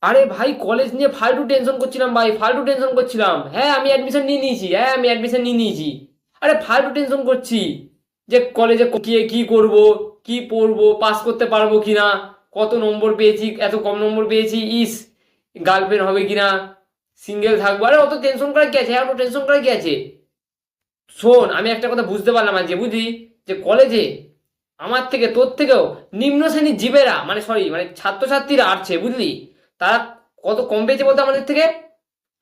আরে ভাই কলেজ নিয়ে ফালতু টেনশন করছিলাম ভাই, ফালতু টেনশন করছিলাম। হ্যাঁ আমি অ্যাডমিশন নিয়ে নিয়েছি, হ্যাঁ আমি অ্যাডমিশন নিয়ে নিয়েছি। আরে ফালতু টেনশন করছি যে কলেজে গিয়ে কি করব, কি পড়বো, পাস করতে পারবো কিনা, কত নম্বর পেয়েছি, এত কম নম্বর পেয়েছি, ইস গার্লফ্রেন্ড হবে কিনা, সিঙ্গেল থাকবো। আরে অত টেনশন করার কি আছে, অত টেনশন করার কি আছে। শোন আমি একটা কথা বুঝতে পারলাম আজকে, বুঝলি, যে কলেজে আমার থেকে তোর থেকেও নিম্ন শ্রেণীর জীবেরা, মানে সরি মানে ছাত্রছাত্রীরা আসছে, বুঝলি। তারা কত কম পেয়েছে বলতে আমাদের থেকে।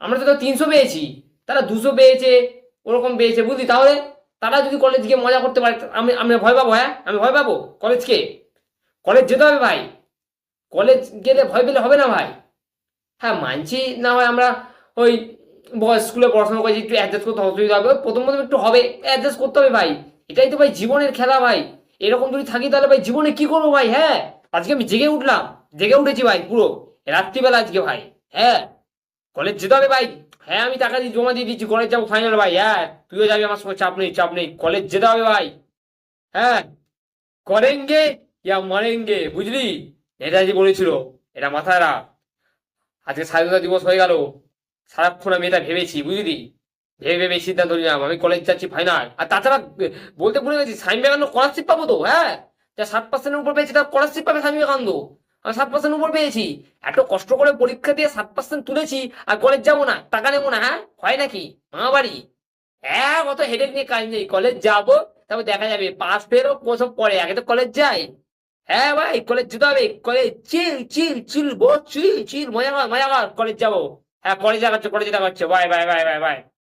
আমরা তো তাও 300 পেয়েছি, তারা 200 পেয়েছে, ওরকম পেয়েছে, বুঝলি। তাহলে তারা যদি কলেজ গিয়ে মজা করতে পারে, আমি আমি ভয় পাবো? হ্যাঁ আমি ভয় পাবো কলেজকে? কলেজ যেতে হবে ভাই, কলেজ গেলে ভয় পেলে হবে না ভাই। হ্যাঁ মানছি না হয় আমরা ওই স্কুলে পড়াশোনা করেছি, একটু অ্যাডজাস্ট করতে অসুবিধা হবে, প্রথম প্রথম একটু হবে, অ্যাডজাস্ট করতে হবে ভাই। এটাই তো ভাই জীবনের খেলা ভাই। এরকম যদি থাকি তাহলে ভাই জীবনে কি করবো ভাই। হ্যাঁ আজকে আমি জেগে উঠলাম, জেগে উঠেছি ভাই পুরো রাত্রিবেলা আজকে ভাই। হ্যাঁ কলেজ যেতে হবে ভাই। হ্যাঁ আমি টাকা দিয়ে জমা দিয়ে দিচ্ছি, কলেজ যাবো ফাইনাল ভাই। হ্যাঁ তুইও যাবি আমার সঙ্গে, চাপ নেই চাপ নেই, কলেজ যেতে হবে ভাই। হ্যাঁ করেঙ্গে ইয়া মরেঙ্গে, বুঝলি। নেতাজি বলেছিল, এটা মাথায় রাখ। আজকে স্বাধীনতা দিবস হয়ে গেল, সারাক্ষণ আমি এটা ভেবেছি, বুঝলি। ভেবে ভেবে সিদ্ধান্ত নিলাম আমি কলেজ যাচ্ছি ফাইনাল। আর তাছাড়া বলতে ভুলে গেছি, স্বামী বিবেকানন্দ স্কলারশিপ পাবো তো। হ্যাঁ যা 7%-এর উপর পেয়েছি তার স্কলারশিপ পাবে স্বামী বিবেকানন্দ। আমি 7%-এর উপর পেয়েছি, এত কষ্ট করে পরীক্ষা দিয়ে 7% তুলেছি, আর কলেজ যাবো না, টাকা নেবো না? হ্যাঁ হয় নাকি মা বাড়ি? হ্যাঁ অত হেডেক নিয়ে কাজ নেই, কলেজ যাবো, তারপর দেখা যাবে পাস ফেরও কোসব পরে, আগে তো কলেজ যাই। হ্যাঁ ভাই কলেজ যেতে হবে, কলেজ চিল চিল চিল, বহুত চিল চিল, মজা কর মজা কর, কলেজ যাবো। হ্যাঁ কলেজ যাচ্ছে, কলেজে দেখা হচ্ছে, bye bye bye bye bye.